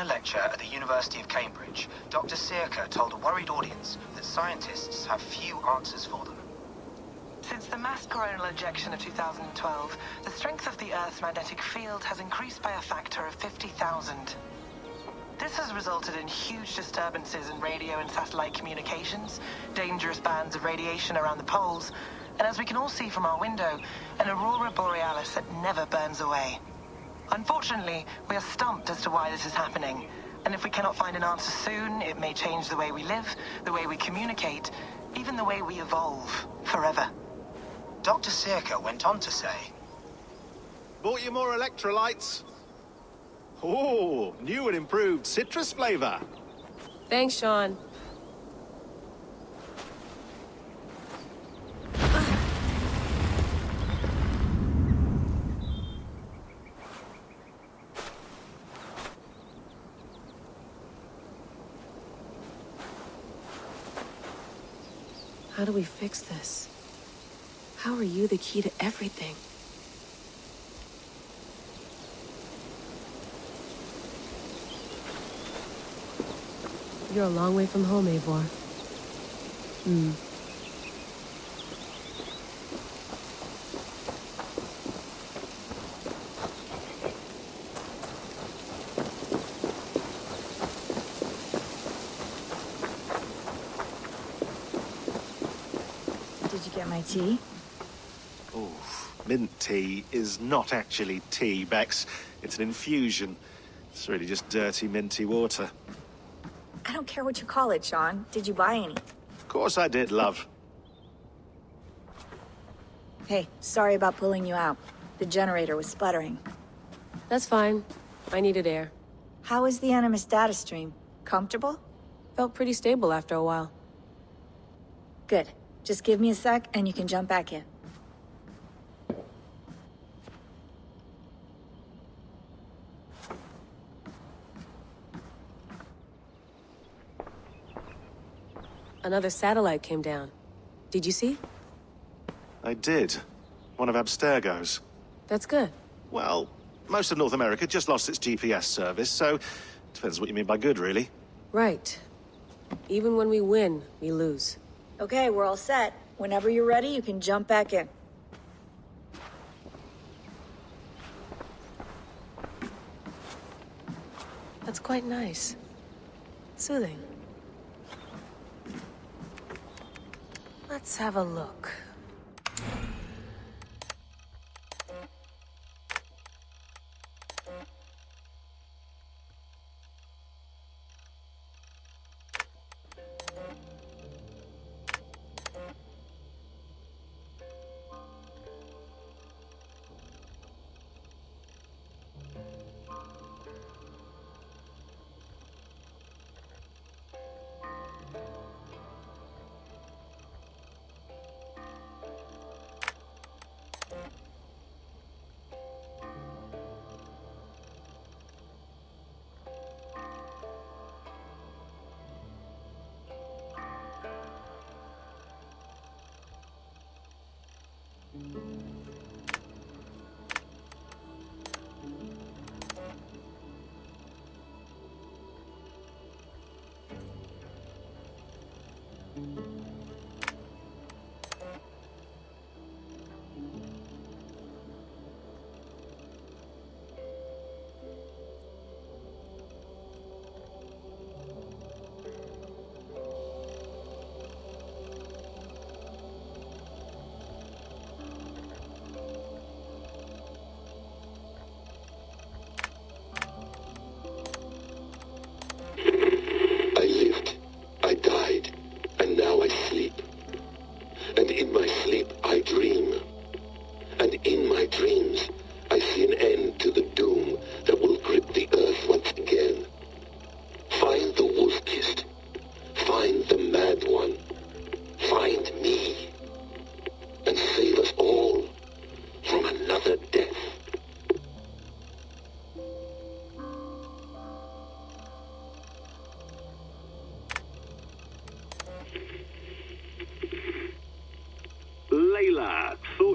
a lecture at the University of Cambridge, Dr. Sirka told a worried audience that scientists have few answers for them. Since the mass coronal ejection of 2012, the strength of the Earth's magnetic field has increased by a factor of 50,000. This has resulted in huge disturbances in radio and satellite communications, dangerous bands of radiation around the poles, and as we can all see from our window, an aurora borealis that never burns away. Unfortunately, we are stumped as to why this is happening, and if we cannot find an answer soon, it may change the way we live, the way we communicate, even the way we evolve forever. Dr. Sirka went on to say, Bought you more electrolytes? Oh, new and improved citrus flavor. Thanks, Sean. How do we fix this? How are you the key to everything? You're a long way from home, Eivor. Did you get my tea? Oh, mint tea is not actually tea, Bex. It's an infusion. It's really just dirty, minty water. I don't care what you call it, Sean. Did you buy any? Of course I did, love. Hey, sorry about pulling you out. The generator was sputtering. That's fine. I needed air. How is the Animus data stream? Comfortable? Felt pretty stable after a while. Good. Just give me a sec and you can jump back in. Another satellite came down. Did you see? I did. One of Abstergo's. That's good. Well, most of North America just lost its GPS service, so depends what you mean by good, really. Right. Even when we win, we lose. Okay, we're all set. Whenever you're ready, you can jump back in. That's quite nice. Soothing. Let's have a look. I lived, I died, and now I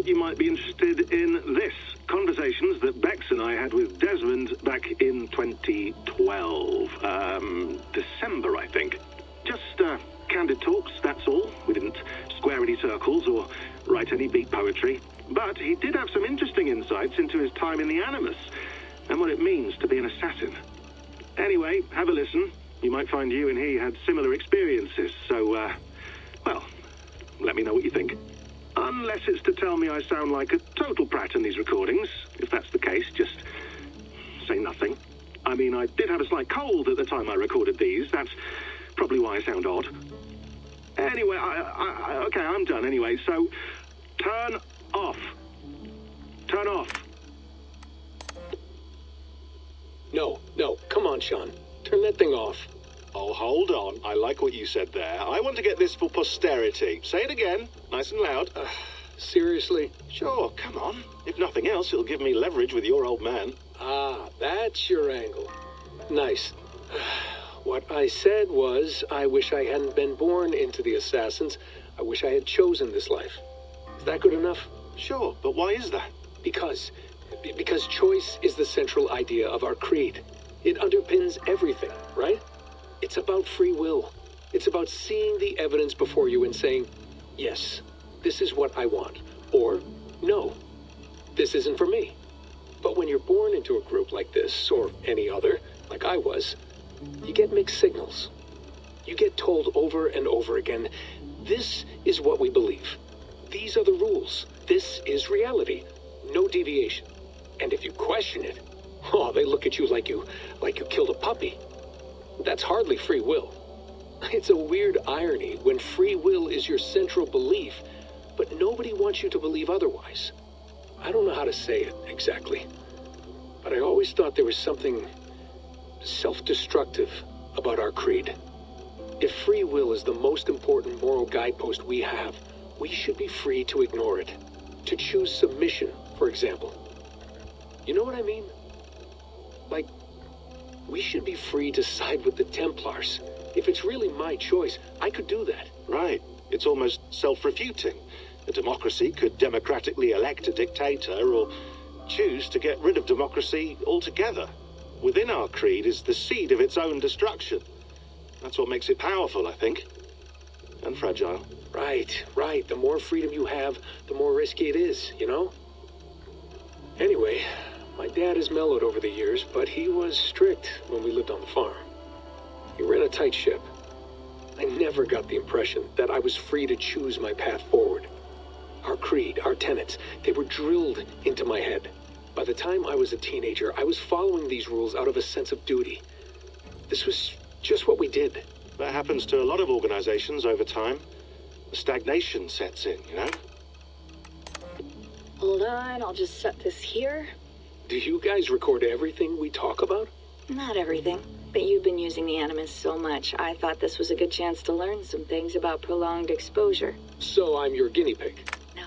you might be interested in this. Conversations that Bex and I had with Desmond back in 2012. December, I think. Just, candid talks, that's all. We didn't square any circles or write any beat poetry. But he did have some interesting insights into his time in the Animus and what it means to be an assassin. Anyway, have a listen. You might find you and he had similar experiences, so, well, let me know what you think. Unless it's to tell me I sound like a total prat in these recordings. If that's the case, just say nothing. I mean, I did have a slight cold at the time I recorded these. That's probably why I sound odd. Anyway, okay, I'm done anyway, so turn off. Turn off. No, come on, Sean. Turn that thing off. Oh, hold on. I like what you said there. I want to get this for posterity. Say it again, nice and loud. Seriously? Sure, come on. If nothing else, it'll give me leverage with your old man. Ah, that's your angle. Nice. What I said was, I wish I hadn't been born into the Assassins. I wish I had chosen this life. Is that good enough? Sure, but why is that? Because choice is the central idea of our creed. It underpins everything, right? It's about free will. It's about seeing the evidence before you and saying, yes, this is what I want. Or, no, this isn't for me. But when you're born into a group like this, or any other, like I was, you get mixed signals. You get told over and over again, this is what we believe. These are the rules. This is reality. No deviation. And if you question it, oh, they look at you like you killed a puppy. That's hardly free will. It's a weird irony when free will is your central belief, but nobody wants you to believe otherwise. I don't know how to say it exactly, but I always thought there was something self-destructive about our creed. If free will is the most important moral guidepost we have, we should be free to ignore it. To choose submission, for example. You know what I mean? Like, we should be free to side with the Templars. If it's really my choice, I could do that. Right. It's almost self-refuting. A democracy could democratically elect a dictator or choose to get rid of democracy altogether. Within our creed is the seed of its own destruction. That's what makes it powerful, I think. And fragile. Right. The more freedom you have, the more risky it is, you know? Anyway, my dad has mellowed over the years, but he was strict when we lived on the farm. He ran a tight ship. I never got the impression that I was free to choose my path forward. Our creed, our tenets, they were drilled into my head. By the time I was a teenager, I was following these rules out of a sense of duty. This was just what we did. That happens to a lot of organizations over time. Stagnation sets in, you know? Hold on, I'll just set this here. Do you guys record everything we talk about? Not everything, but you've been using the Animus so much, I thought this was a good chance to learn some things about prolonged exposure. So I'm your guinea pig. No.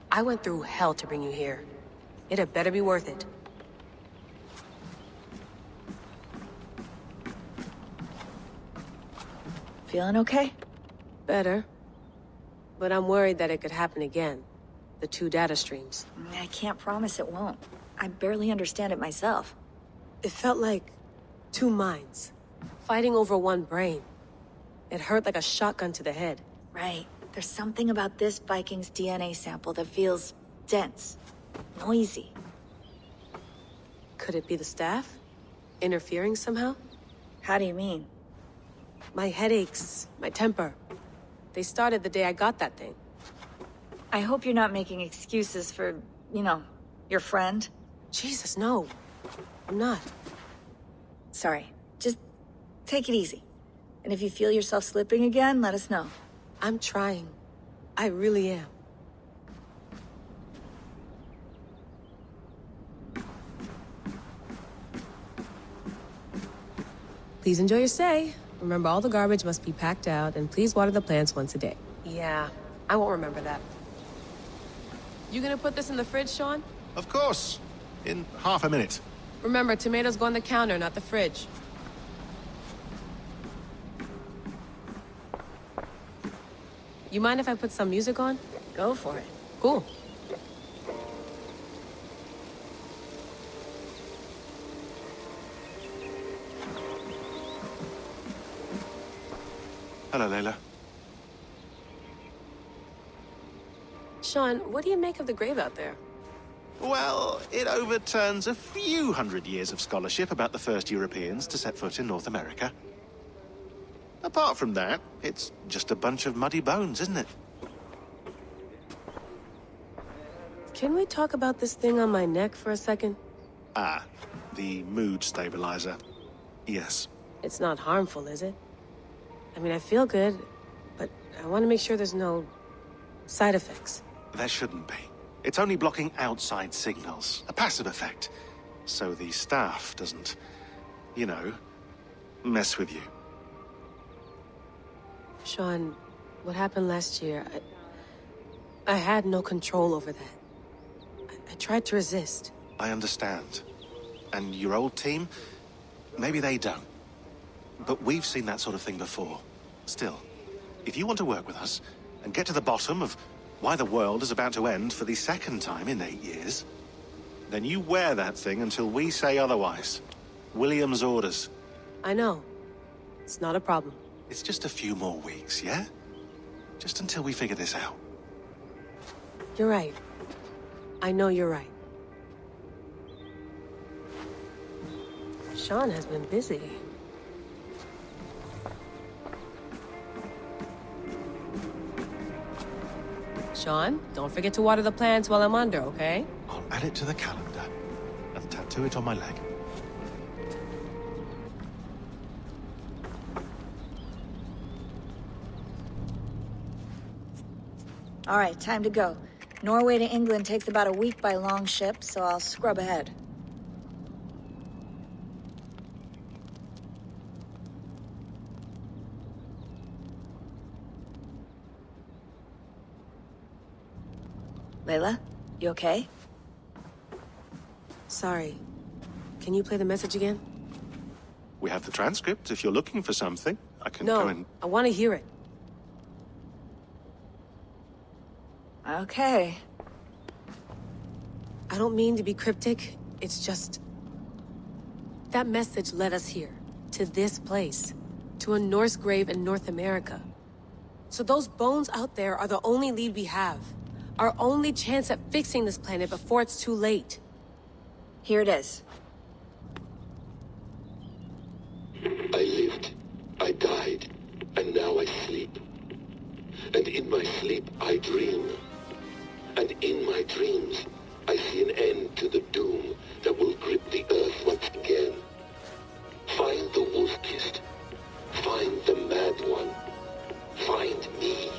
I went through hell to bring you here. It had better be worth it. Feeling okay? Better. But I'm worried that it could happen again. The two data streams. I can't promise it won't. I barely understand it myself. It felt like two minds, fighting over one brain. It hurt like a shotgun to the head. Right. There's something about this Viking's DNA sample that feels dense, noisy. Could it be the staff? Interfering somehow? How do you mean? My headaches, my temper. They started the day I got that thing. I hope you're not making excuses for, your friend. Jesus, no. I'm not. Sorry. Just take it easy. And if you feel yourself slipping again, let us know. I'm trying. I really am. Please enjoy your stay. Remember, all the garbage must be packed out, and please water the plants once a day. Yeah, I won't remember that. You gonna put this in the fridge, Sean? Of course. In half a minute. Remember, tomatoes go on the counter, not the fridge. You mind if I put some music on? Go for it. Cool. Hello, Layla. Sean, what do you make of the grave out there? Well, it overturns a few hundred years of scholarship about the first Europeans to set foot in North America. Apart from that, it's just a bunch of muddy bones, isn't it? Can we talk about this thing on my neck for a second? Ah, the mood stabilizer. Yes. It's not harmful, is it? I mean, I feel good, but I want to make sure there's no side effects. There shouldn't be. It's only blocking outside signals, a passive effect, so the staff doesn't, mess with you. Sean, what happened last year, I had no control over that. I tried to resist. I understand. And your old team, maybe they don't. But we've seen that sort of thing before. Still, if you want to work with us and get to the bottom of why the world is about to end for the second time in 8 years, then you wear that thing until we say otherwise. William's orders. I know. It's not a problem. It's just a few more weeks, yeah? Just until we figure this out. You're right. I know you're right. Sean has been busy. Sean, don't forget to water the plants while I'm under, okay? I'll add it to the calendar and tattoo it on my leg. All right, time to go. Norway to England takes about a week by long ship, so I'll scrub ahead. Layla, you okay? Sorry. Can you play the message again? We have the transcript if you're looking for something. I can go No, and... I want to hear it. Okay. I don't mean to be cryptic. It's just... that message led us here. To this place. To a Norse grave in North America. So those bones out there are the only lead we have. Our only chance at fixing this planet before it's too late. Here it is. I lived, I died, and now I sleep. And in my sleep I dream. And in my dreams, I see an end to the doom that will grip the earth once again. Find the wolf-kissed. Find the mad one. Find me.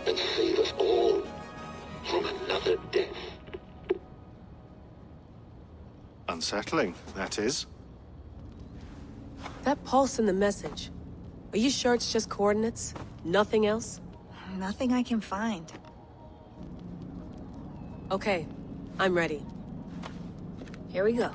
And save us all from another death. Unsettling, that is. That pulse in the message. Are you sure it's just coordinates? Nothing else? Nothing I can find. Okay, I'm ready. Here we go.